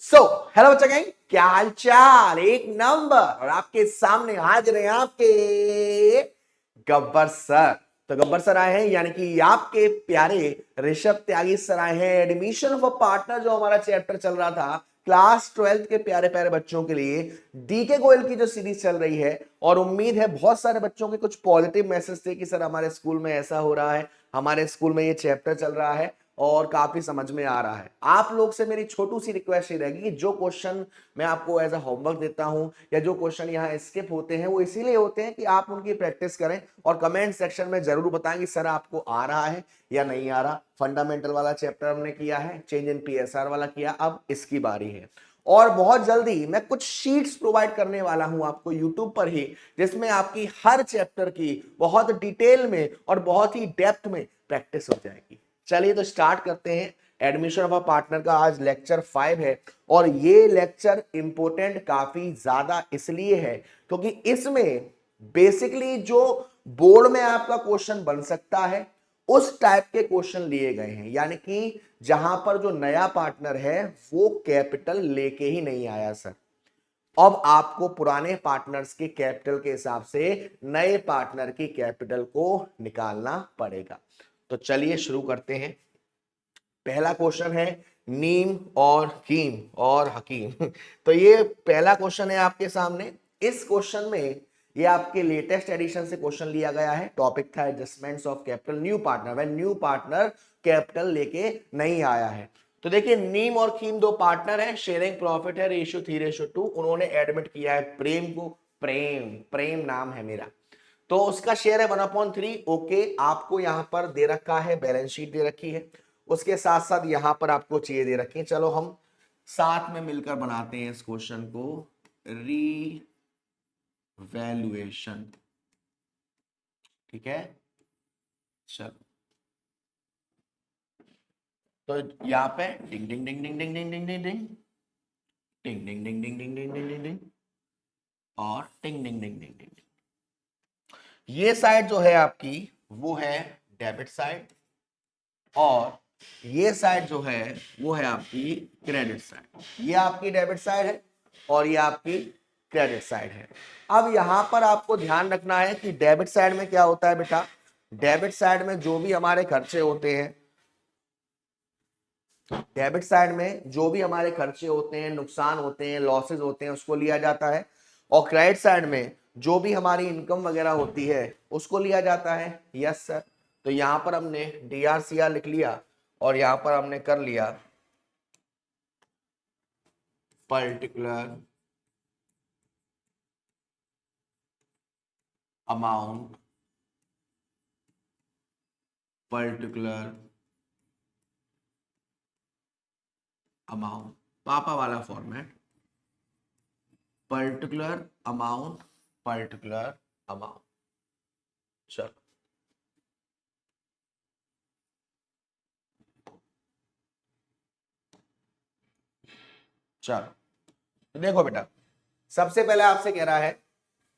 So hello बच्चा gang, क्या हाल चाल। एक नंबर। और आपके सामने हाजिर हैं आपके गब्बर सर। तो गब्बर सर आए हैं, यानी कि आपके प्यारे ऋषभ त्यागी सर आए हैं। एडमिशन ऑफ अ पार्टनर जो हमारा चैप्टर चल रहा था क्लास 12th के प्यारे प्यारे बच्चों के लिए, डीके गोयल की जो सीरीज चल रही है। और उम्मीद है बहुत सारे बच्चों के कुछ पॉजिटिव मैसेज थे कि सर हमारे स्कूल में ऐसा हो रहा है, हमारे स्कूल में ये चैप्टर चल रहा है और काफी समझ में आ रहा है। आप लोग से मेरी छोटू सी रिक्वेस्ट ये रहेगी कि जो क्वेश्चन मैं आपको एज अ होमवर्क देता हूं या जो क्वेश्चन यहाँ स्किप होते हैं वो इसीलिए होते हैं कि आप उनकी प्रैक्टिस करें और कमेंट सेक्शन में जरूर बताएं कि सर आपको आ रहा है या नहीं आ रहा। फंडामेंटल वाला चैप्टर हमने किया है, चेंज इन पीएसआर वाला किया, अब इसकी बारी है। और बहुत जल्दी मैं कुछ शीट्स प्रोवाइड करने वाला हूं आपको यूट्यूब पर ही, जिसमें आपकी हर चैप्टर की बहुत डिटेल में और बहुत ही डेप्थ में प्रैक्टिस हो जाएगी। चलिए तो स्टार्ट करते हैं। एडमिशन ऑफ अ पार्टनर का आज लेक्चर 5 है और ये लेक्चर इंपॉर्टेंट काफी ज्यादा इसलिए है क्योंकि इसमें बेसिकली जो बोर्ड में आपका क्वेश्चन बन सकता है उस टाइप के क्वेश्चन लिए गए हैं। यानी कि जहां पर जो नया पार्टनर है वो कैपिटल लेके ही नहीं आया सर, अब आपको पुराने पार्टनर्स के कैपिटल के हिसाब से नए पार्टनर की कैपिटल को निकालना पड़ेगा। तो चलिए शुरू करते हैं। पहला क्वेश्चन है नीम और कीम और हकीम तो ये पहला क्वेश्चन है आपके सामने। इस क्वेश्चन में ये आपके लेटेस्ट एडिशन से क्वेश्चन लिया गया है। टॉपिक था adjustments of capital new partner, when new partner capital लेके नहीं आया है। तो देखिए नीम और कीम दो पार्टनर हैं, शेयरिंग प्रॉफिट है, रेशियो 3:2। उन्होंने एडमिट किया है प्रेम को। प्रेम प्रेम नाम है मेरा, तो उसका शेयर है 1/3। ओके, आपको यहां पर दे रखा है, बैलेंस शीट दे रखी है, उसके साथ साथ यहां पर आपको चीजें दे रखी हैं। चलो हम साथ में मिलकर बनाते हैं इस क्वेश्चन को। रीवैल्यूएशन, ठीक है। चलो तो यहाँ पे डिंग डिंग डिंग डिंग डिंग डिंग डिंग डिंग डिंग डिंग डिंग डिंग डिंग डिंग डिंग डिंग डिंग डिंग और डिंग डिंग डिंग डिंग डिंग। ये साइड जो है आपकी वो है डेबिट साइड और ये साइड जो है वो है आपकी क्रेडिट साइड। ये आपकी डेबिट साइड है और ये आपकी क्रेडिट साइड है। अब यहां पर आपको ध्यान रखना है कि डेबिट साइड में क्या होता है बेटा। डेबिट साइड में जो भी हमारे खर्चे होते हैं, डेबिट साइड में जो भी हमारे खर्चे होते हैं, नुकसान होते हैं, लॉसेज होते हैं, उसको लिया जाता है। और क्रेडिट साइड में जो भी हमारी इनकम वगैरह होती है उसको लिया जाता है। Yes sir. तो यहां पर हमने DRCR लिख लिया और यहां पर हमने कर लिया पर्टिकुलर अमाउंट, पर्टिकुलर अमाउंट, पापा वाला format, particular amount, particular amount. चलो चलो तो देखो बेटा, सबसे पहले आपसे कह रहा है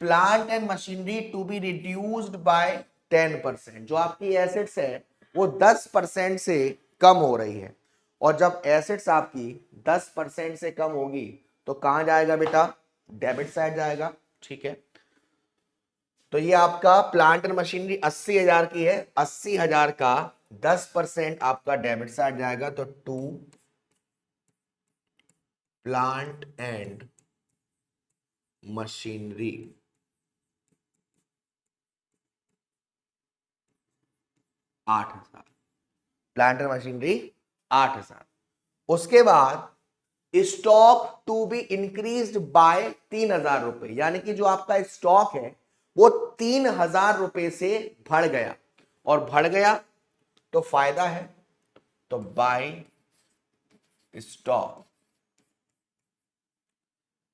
plant and machinery to be reduced by 10%। जो आपकी एसेट्स है वो 10% से कम हो रही है। और जब एसेट्स आपकी 10% से कम होगी तो कहां जाएगा बेटा, डेबिट साइड जाएगा। ठीक है, तो ये आपका प्लांट एंड मशीनरी 80,000 की है, 80,000 का 10% आपका डेबिट साइड जाएगा। तो to plant and machinery 8,000, plant and machinery 8,000। उसके बाद stock to be increase by 3,000 रुपए, यानी कि जो आपका स्टॉक है वो 3,000 रुपए से बढ़ गया। और बढ़ गया तो फायदा है, तो बाय स्टॉक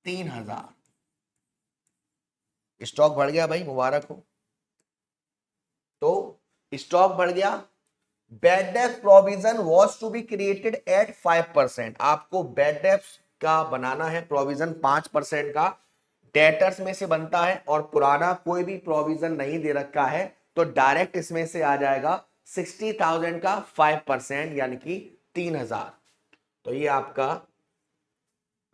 3,000। स्टॉक बढ़ गया भाई, मुबारक हो। तो स्टॉक बढ़ गया। बैड डेप्ट provision was to be created at 5%। आपको बैड डेप्ट का बनाना है प्रोविजन 5% का, डेटर्स में से बनता है और पुराना कोई भी प्रोविजन नहीं दे रखा है तो डायरेक्ट इसमें से आ जाएगा 60,000 का 5%, यानी कि 3,000। तो ये आपका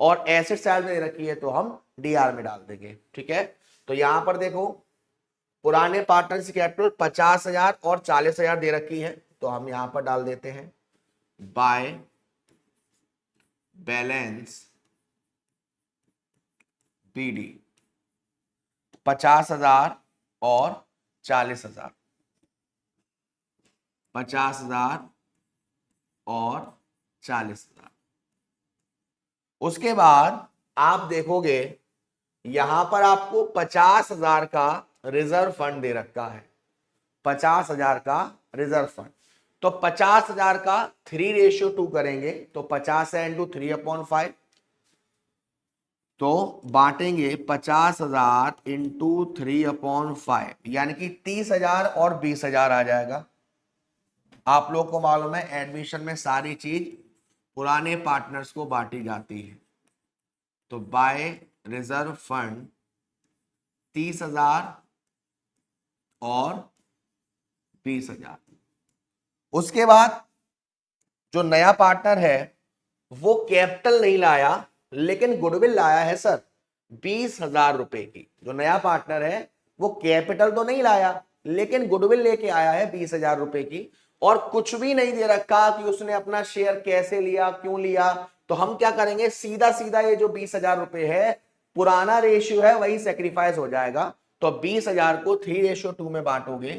और एसेट साइड में दे रखी है तो हम डीआर में डाल देंगे। ठीक है, तो यहां पर देखो पुराने पार्टनर की कैपिटल 50,000 और 40,000 दे रखी है, तो हम यहां पर डाल देते हैं बाय बैलेंस बीडी 50,000 और 40,000, 50,000 और 40,000। उसके बाद आप देखोगे यहां पर आपको 50,000 का रिजर्व फंड दे रखा है, 50,000 का रिजर्व फंड। तो 50,000 का 3:2 करेंगे तो 50 है इंटू 3/5, तो बांटेंगे 50,000 इंटू 3/5, यानी कि 30,000 और 20,000 आ जाएगा। आप लोग को मालूम है एडमिशन में सारी चीज पुराने पार्टनर्स को बांटी जाती है। तो बाय रिजर्व फंड 30,000 और 20,000। उसके बाद जो नया पार्टनर है वो कैपिटल नहीं लाया लेकिन गुडविल लाया है सर 20,000 रुपए की। जो नया पार्टनर है वो कैपिटल तो नहीं लाया लेकिन गुडविल लेके आया है 20,000 रुपए की, और कुछ भी नहीं दे रखा कि उसने अपना शेयर कैसे लिया, क्यों लिया। तो हम क्या करेंगे, सीधा सीधा ये जो 20,000 रुपए है पुराना रेशियो है वही सेक्रीफाइस हो जाएगा। तो 20,000 को 3:2 में बांटोगे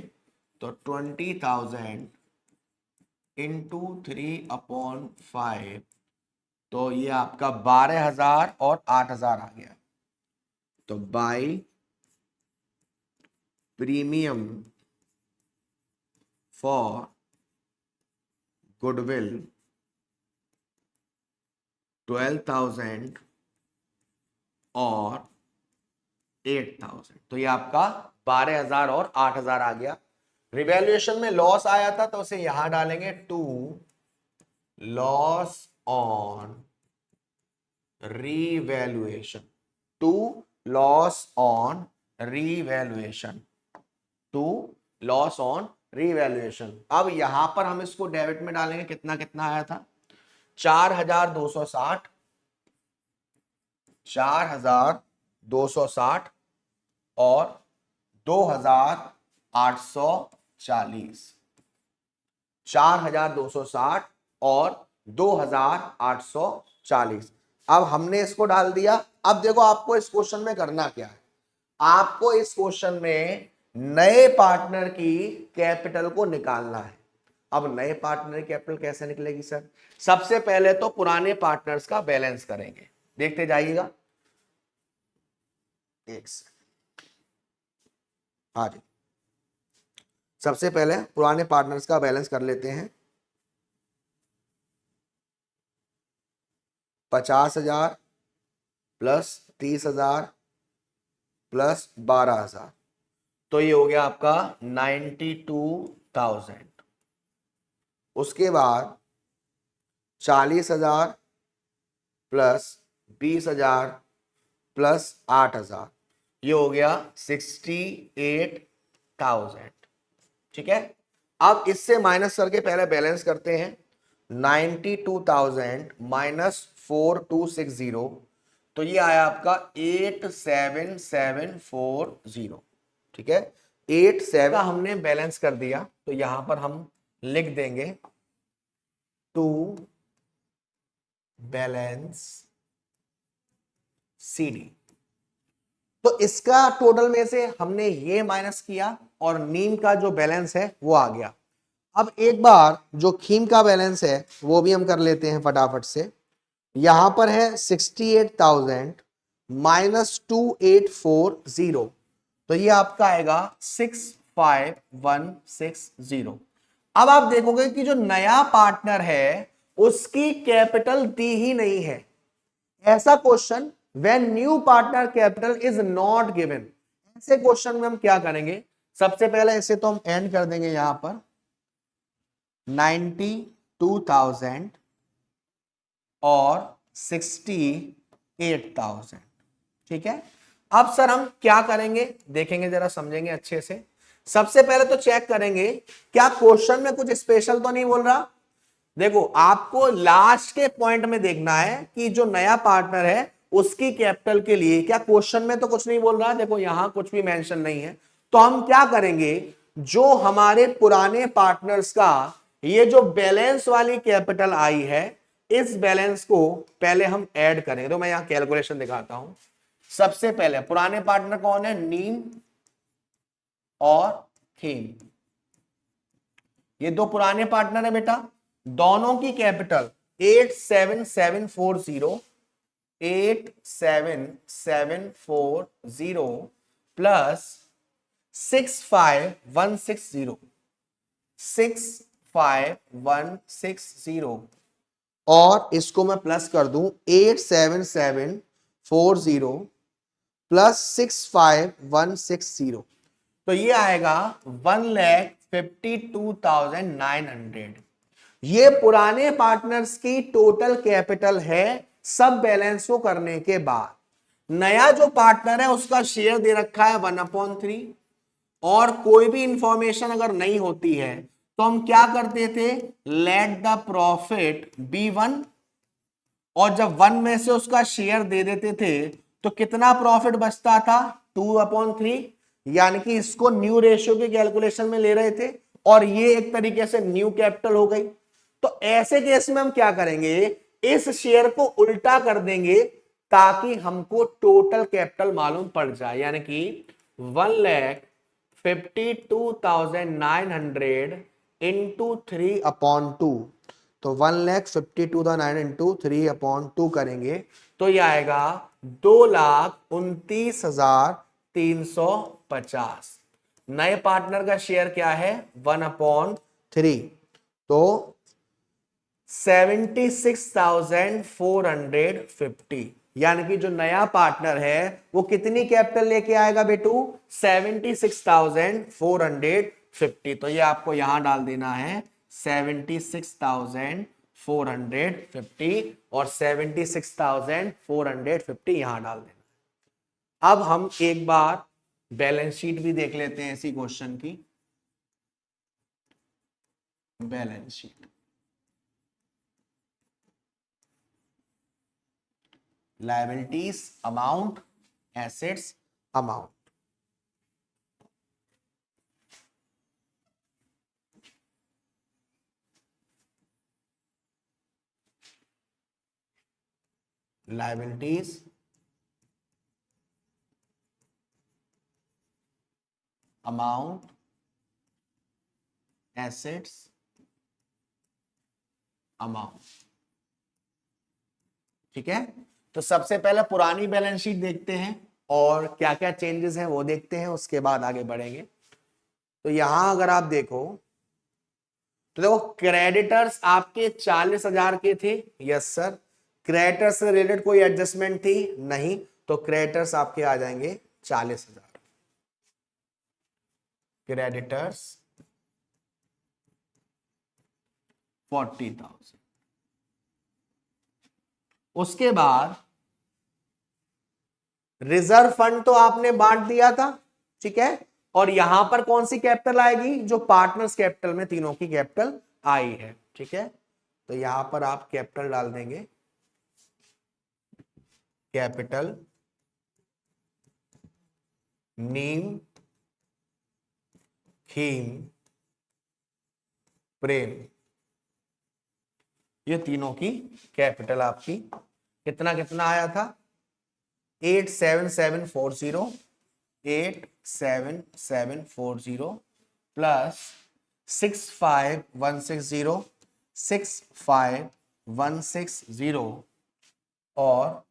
तो 20,000 इंटू 3/5, तो ये आपका 12,000 और 8,000 आ गया। तो बाय प्रीमियम फॉर गुडविल 12,000 और 8,000, तो ये आपका 12,000 और 8,000 आ गया। रिवैल्यूएशन में लॉस आया था तो उसे यहां डालेंगे to loss on revaluation, to loss on revaluation, to loss on revaluation. अब यहां पर हम इसको डेबिट में डालेंगे, कितना कितना आया था 4,260, 4,260 और 2,840, 4,260 और 2,840। अब हमने इसको डाल दिया। अब देखो आपको इस क्वेश्चन में करना क्या है, आपको इस क्वेश्चन में नए पार्टनर की कैपिटल को निकालना है। अब नए पार्टनर की कैपिटल कैसे निकलेगी सर, सबसे पहले तो पुराने पार्टनर्स का बैलेंस करेंगे, देखते जाइएगा। एक सेकंड, हाँ जी, सबसे पहले पुराने पार्टनर्स का बैलेंस कर लेते हैं। 50,000 प्लस 30,000 प्लस 12,000, तो ये हो गया आपका 92,000। उसके बाद 40,000 प्लस 20,000 प्लस 8,000, ये हो गया 68,000। ठीक है, अब इससे माइनस करके पहले बैलेंस करते हैं। 92,000 माइनस 4260, तो ये आया आपका 87,740। ठीक है, 87 का हमने बैलेंस कर दिया, तो यहां पर हम लिख देंगे टू बैलेंस सीडी। तो इसका टोटल में से हमने ये माइनस किया और नीम का जो बैलेंस है वो आ गया। अब एक बार जो खीम का बैलेंस है वो भी हम कर लेते हैं फटाफट से। यहां पर है 68,000 माइनस 2840, तो ये आपका आएगा 65,160। अब आप देखोगे कि जो नया पार्टनर है उसकी कैपिटल दी ही नहीं है। ऐसा question when new partner capital is not given, ऐसे क्वेश्चन में हम क्या करेंगे, सबसे पहले इसे तो हम एंड कर देंगे यहां पर 92,000 और 68,000। ठीक है, अब सर हम क्या करेंगे, देखेंगे जरा, समझेंगे अच्छे से। सबसे पहले तो चेक करेंगे क्या क्वेश्चन में कुछ स्पेशल तो नहीं बोल रहा। देखो आपको लास्ट के पॉइंट में देखना है कि जो नया पार्टनर है उसकी कैपिटल के लिए क्या, क्वेश्चन में तो कुछ नहीं बोल रहा, देखो यहां कुछ भी मेंशन नहीं है, तो हम क्या करेंगे, जो हमारे पुराने पार्टनर्स का ये जो बैलेंस वाली कैपिटल आई है, इस बैलेंस को पहले हम ऐड करेंगे। तो मैं यहां कैलकुलेशन दिखाता हूं। सबसे पहले पुराने पार्टनर कौन है, नीम और थीम, ये दो पुराने पार्टनर है बेटा, दोनों की कैपिटल 87,740 87,740 प्लस 65,160 65,160 और इसको मैं प्लस कर दूं 87,740 प्लस 65,160, तो ये आएगा 1,52,900। ये पुराने पार्टनर्स की टोटल कैपिटल है सब बैलेंस को करने के बाद। नया जो पार्टनर है उसका शेयर दे रखा है 1/3, और कोई भी इंफॉर्मेशन अगर नहीं होती है तो हम क्या करते थे, लेट द प्रॉफिट बी 1, और जब 1 में से उसका शेयर दे देते थे तो कितना प्रॉफिट बचता था, 2/3, यानी कि इसको न्यू रेशियो के कैलकुलेशन में ले रहे थे, और ये एक तरीके से न्यू कैपिटल हो गई। तो ऐसे केस में हम क्या करेंगे, इस शेयर को उल्टा कर देंगे ताकि हमको टोटल कैपिटल मालूम पड़ जाए, यानी कि 1,52,900 इंटू 3/2, तो 1,52,900 इंटू 3/2 करेंगे तो ये आएगा 2,29,350। नए पार्टनर का शेयर क्या है, 1/3, तो 76,450, यानी कि जो नया पार्टनर है वो कितनी कैपिटल लेके आएगा बेटू, 76,450। तो ये आपको यहां डाल देना है 76,450 और 76,450 यहां डाल देना। अब हम एक बार बैलेंस शीट भी देख लेते हैं इसी क्वेश्चन की। Balance sheet, liabilities amount, assets amount, liabilities amount, assets amount, ठीक है। तो सबसे पहले पुरानी बैलेंस शीट देखते हैं और क्या क्या चेंजेस हैं वो देखते हैं, उसके बाद आगे बढ़ेंगे। तो यहां अगर आप देखो तो देखो क्रेडिटर्स आपके 40,000 के थे, यस सर। क्रेडिटर्स से रिलेटेड कोई एडजस्टमेंट थी नहीं, तो क्रेडिटर्स आपके आ जाएंगे 40,000। क्रेडिटर्स 40,000। उसके बाद रिजर्व फंड तो आपने बांट दिया था, ठीक है, और यहां पर कौन सी कैपिटल आएगी, जो पार्टनर्स कैपिटल में तीनों की कैपिटल आई है, ठीक है। तो यहां पर आप कैपिटल डाल देंगे, कैपिटल नीम, खीम, प्रेम, ये तीनों की कैपिटल आपकी कितना कितना आया था, 87740 87740 प्लस 65,160 65,160 और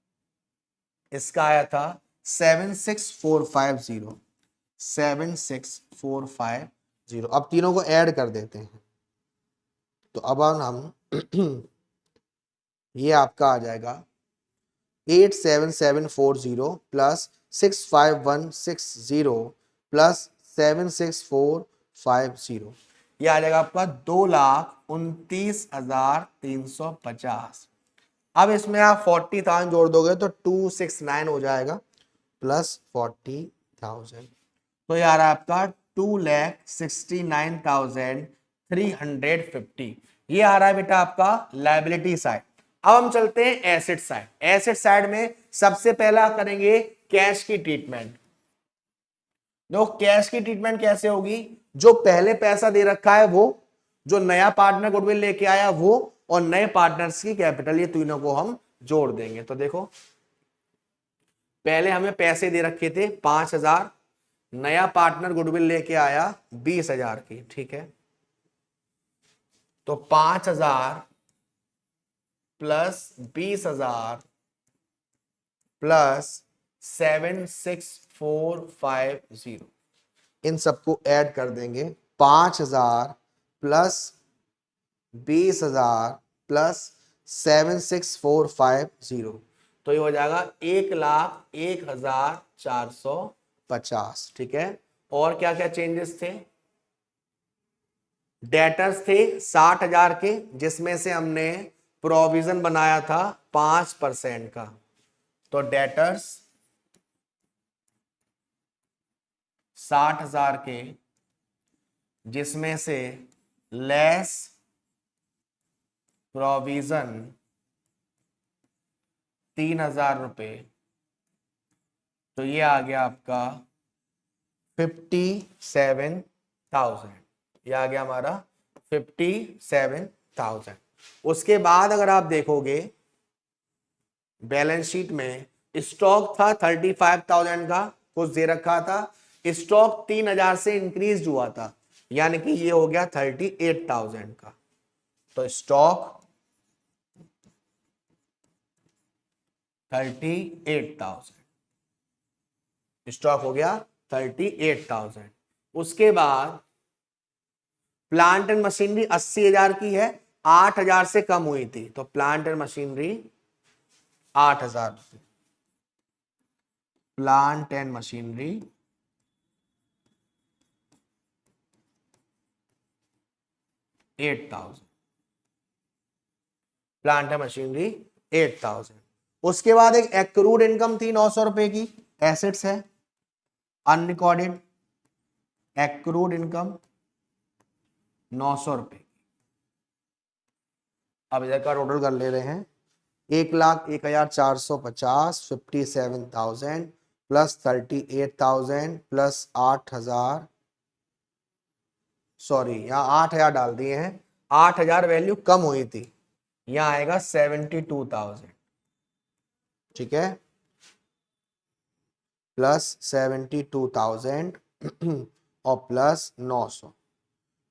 इसका आया था 76,450 76,450। अब तीनों को ऐड कर देते हैं, तो अब हम ये आपका आ जाएगा 87740 प्लस 65,160 प्लस 76,450, ये आ जाएगा आपका 2,29,350। अब इसमें आप 40,000 जोड़ दोगे तो 269 हो जाएगा प्लस 40,000, तो यार आपका 2,69,350, ये आ रहा है बेटा आपका लायबिलिटी साइड। अब हम चलते हैं एसेट साइड। एसेट साइड में सबसे पहला करेंगे कैश की ट्रीटमेंट। देखो कैश की ट्रीटमेंट कैसे होगी, जो पहले पैसा दे रखा है वो, जो नया पार्टनर गुडविल लेके आया वो, और नए पार्टनर्स की कैपिटल, ये तीनों को हम जोड़ देंगे। तो देखो पहले हमें पैसे दे रखे थे 5,000, नया पार्टनर गुडविल लेके आया 20,000 की, ठीक है। तो 5,000 प्लस 20,000 प्लस 7,6,4,5,0, इन सबको ऐड कर देंगे। 5,000 प्लस 20,000 प्लस 7,6,4,5,0, तो ये हो जाएगा 1,01,450, ठीक है। और क्या क्या चेंजेस थे, डेटर्स थे 60,000 के, जिसमें से हमने प्रोविजन बनाया था 5% का, तो डेटर्स 60,000 के, जिसमें से लेस प्रोविजन 3,000 रुपए, तो ये आ गया आपका 57,000। ये आ गया हमारा 57,000। उसके बाद अगर आप देखोगे बैलेंस शीट में स्टॉक था 35,000 का, कुछ दे रखा था, स्टॉक 3,000 से इंक्रीज हुआ था, यानी कि ये हो गया 38,000 का। तो स्टॉक 38,000, स्टॉक हो गया 38,000। उसके बाद प्लांट एंड मशीनरी 80,000 की है, 8,000 से कम हुई थी, तो plant and machinery 8,000, plant and machinery 8,000, plant and machinery 8,000। उसके बाद एक एक्रूड इनकम थी 900 रुपए की, एसेट्स है, अनरिकॉर्डेड एक्रूड इनकम 900 रुपए। अब इधर का टोटल कर ले रहे हैं, 1,01,450, 57,000 प्लस 38,000 प्लस 8,000, सॉरी यहाँ 8,000 डाल दिए हैं, 8,000 वैल्यू कम हुई थी, यहाँ आएगा 72,000, ठीक है, प्लस 72,000 और प्लस 900,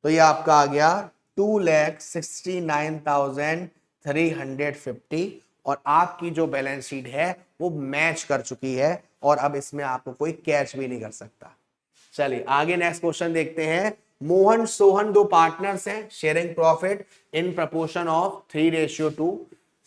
तो ये आपका आ गया 2,69,350। और आपकी जो बैलेंस शीट है वो मैच कर चुकी है, और अब इसमें आपको कोई कैच भी नहीं कर सकता। चलिए आगे नेक्स्ट क्वेश्चन देखते हैं। मोहन सोहन दो पार्टनर्स हैं, sharing profit in proportion of 3:2।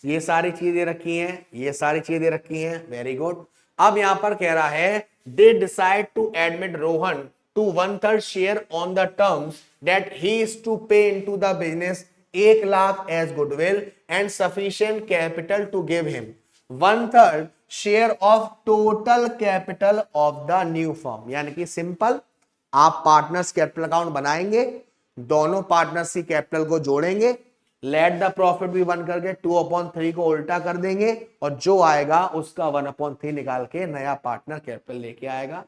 ये सारी चीजें रखी हैं, ये सारी चीजें रखी हैं, वेरी गुड। अब यहां पर कह रहा है they decide to admit Rohan to 1/3 share on the terms that he is to pay into the business 1 lakh as goodwill and sufficient capital to give him 1/3 share of total capital of the new firm। यानी कि simple, आप partners capital account बनाएंगे, दोनों partners की capital को जोड़ेंगे, let the profit भी 1 करके 2/3 को उल्टा कर देंगे, और जो आएगा उसका 1/3 निकाल के नया पार्टनर कैपिटल लेके आएगा।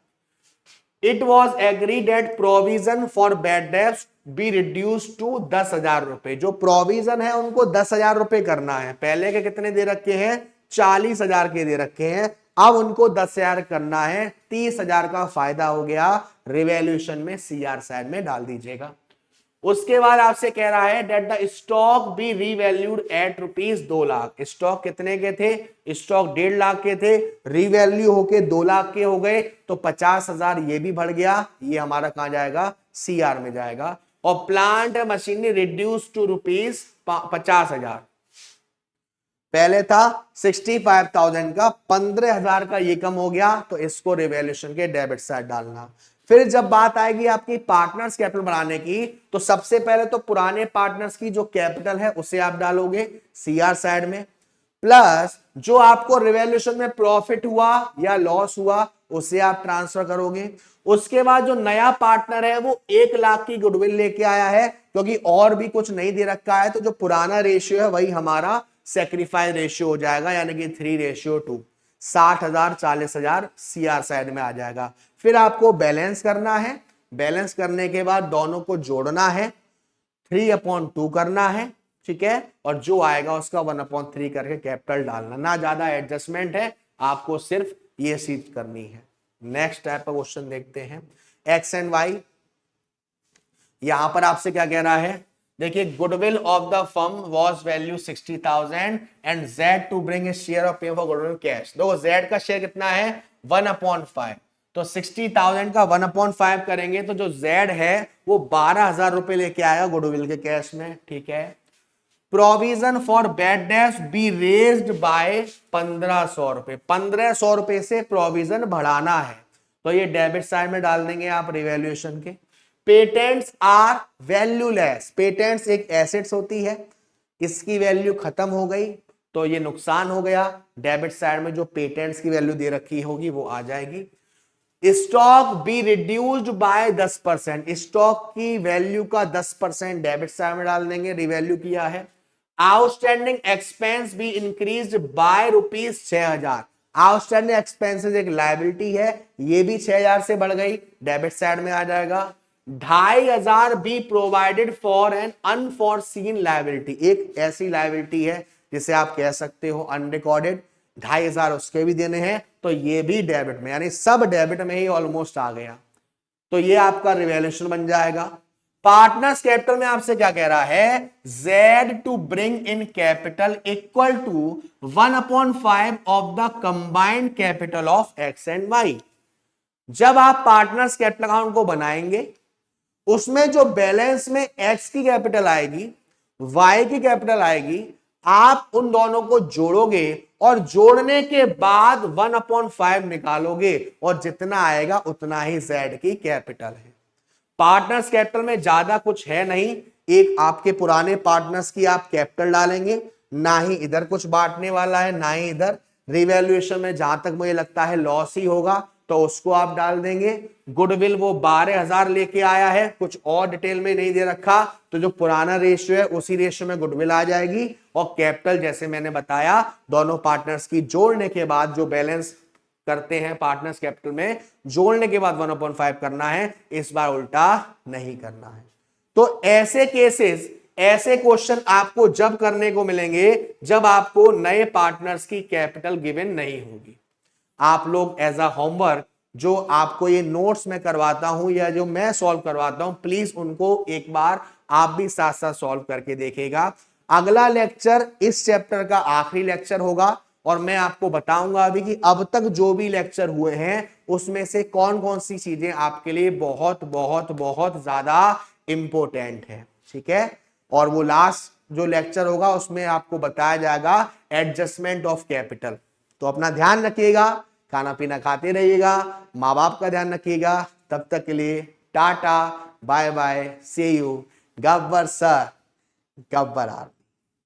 It was agreed that provision for bad debts be reduced to 10,000 रुपए। जो प्रोविजन है उनको 10,000 रुपए करना है, पहले के कितने दे रखे हैं, 40,000 के दे रखे हैं, अब उनको 10,000 करना है, 30,000 का फायदा हो गया, रिवैल्यूएशन में सीआर साइड में डाल दीजिएगा। उसके बाद आपसे कह रहा है that the stock be revalued at ₹2 lakh. Stock कितने के थे, स्टॉक 1.5 लाख के थे, रीवैल्यू होके 2 लाख के हो गए, तो 50,000 ये भी बढ़ गया, ये हमारा कहां जाएगा, सीआर में जाएगा। और प्लांट मशीनरी रिड्यूस टू ₹50,000, पहले था 65,000 का, 15,000 का ये कम हो गया, तो इसको रिवैल्यूएशन के डेबिट साइड डालना। फिर जब बात आएगी आपकी पार्टनर्स कैपिटल बढ़ाने की, तो सबसे पहले तो पुराने पार्टनर्स की जो कैपिटल है उसे आप डालोगे सीआर साइड में, प्लस जो आपको रिवैल्यूएशन में प्रॉफिट हुआ या लॉस हुआ उसे आप ट्रांसफर करोगे। उसके बाद जो नया पार्टनर है वो 1 लाख की गुडविल लेके आया है, क्योंकि और भी कुछ नहीं दे रखा है, तो जो पुराना रेशियो है वही हमारा सेक्रीफाइस रेशियो हो जाएगा, यानी कि 3:2। 60,000 40,000 सीआर साइड में आ जाएगा। फिर आपको बैलेंस करना है, बैलेंस करने के बाद दोनों को जोड़ना है, 3/2 करना है, ठीक है, और जो आएगा उसका 1/3 करके कैपिटल डालना। ना ज्यादा एडजस्टमेंट है, आपको सिर्फ ये चीज करनी है। नेक्स्ट टाइप का क्वेश्चन देखते हैं, एक्स एंड वाई। यहां पर आपसे क्या कह रहा है, देखिए goodwill of the firm was value 60,000 and Z to bring his share of pay for goodwill cash. देखो जेड का शेयर कितना है 1/5, तो 60,000 का 1/5 करेंगे तो जो जेड है वो 12,000 रुपए लेके आएगा गुडविल के कैश में, ठीक है। Provision for bad debts be raised bye 1,500 रुपए, 1,500 रुपए से प्रोविजन बढ़ाना है, तो ये डेबिट साइड में डाल देंगे आप रिवैल्यूएशन के। पेटेंट्स आर वैल्यूलेस, पेटेंट्स एक एसेट्स होती है, इसकी वैल्यू खत्म हो गई तो ये नुकसान हो गया, डेबिट साइड में जो पेटेंट्स की वैल्यू दे रखी होगी वो आ जाएगी। Stock B reduced by 10%, stock की वैल्यू का 10% डेबिट साइड में डाल देंगे, रिवैल्यू किया है। Outstanding expense be increased by ₹6,000, outstanding expenses एक लायबिलिटी है, ये भी 6,000 से बढ़ गई, डेबिट साइड में आ जाएगा। 2,500 be provided for an unforeseen liability, एक ऐसी लायबिलिटी है जिसे आप कह सकते हो अनरिकॉर्डेड, 2,500 उसके भी देने हैं, तो ये भी डेबिट में, यानी सब डेबिट में ही ऑलमोस्ट आ गया, तो ये आपका रिवैल्यूएशन बन जाएगा। पार्टनर्स कैपिटल में आपसे क्या कह रहा है, Z to bring in capital equal to 1/5 of the combined capital of X and Y. जब आप पार्टनर्स कैपिटल अकाउंट को बनाएंगे, उसमें जो बैलेंस में एक्स की कैपिटल आएगी, वाई की कैपिटल आएगी, आप उन दोनों को जोड़ोगे और जोड़ने के बाद 1/5 निकालोगे और जितना आएगा उतना ही जेड की कैपिटल है। पार्टनर्स कैपिटल में ज्यादा कुछ है नहीं, एक आपके पुराने पार्टनर्स की आप कैपिटल डालेंगे, ना ही इधर कुछ बांटने वाला है ना ही इधर। रिवैल्यूएशन में जहां तक मुझे लगता है लॉस ही होगा, तो उसको आप डाल देंगे। गुडविल वो 12,000 लेके आया है, कुछ और डिटेल में नहीं दे रखा, तो जो पुराना रेशियो है उसी रेशियो में गुडविल आ जाएगी। और कैपिटल जैसे मैंने बताया, दोनों पार्टनर्स की जोड़ने के बाद जो बैलेंस करते हैं पार्टनर्स कैपिटल में, जोड़ने के बाद 1/5 करना है, इस बार उल्टा नहीं करना है। तो ऐसे केसेस, ऐसे क्वेश्चन आपको जब करने को मिलेंगे जब आपको नए पार्टनर्स की कैपिटल गिवन नहीं होगी। आप लोग एज अ होमवर्क जो आपको ये नोट्स में करवाता हूं या जो मैं सॉल्व करवाता हूं, प्लीज उनको एक बार आप भी साथ साथ सॉल्व करके देखिएगा। अगला लेक्चर इस चैप्टर का आखिरी लेक्चर होगा और मैं आपको बताऊंगा अभी कि अब तक जो भी लेक्चर हुए हैं उसमें से कौन कौन सी चीजें आपके लिए बहुत बहुत बहुत ज्यादा इंपॉर्टेंट है, ठीक है। और वो लास्ट जो लेक्चर होगा उसमें आपको बताया जाएगा एडजस्टमेंट ऑफ कैपिटल। तो अपना ध्यान रखिएगा, खाना पीना खाते रहिएगा, माँ बाप का ध्यान रखिएगा। तब तक के लिए tata bye bye, see you. Gabbar sir, Gabbar are.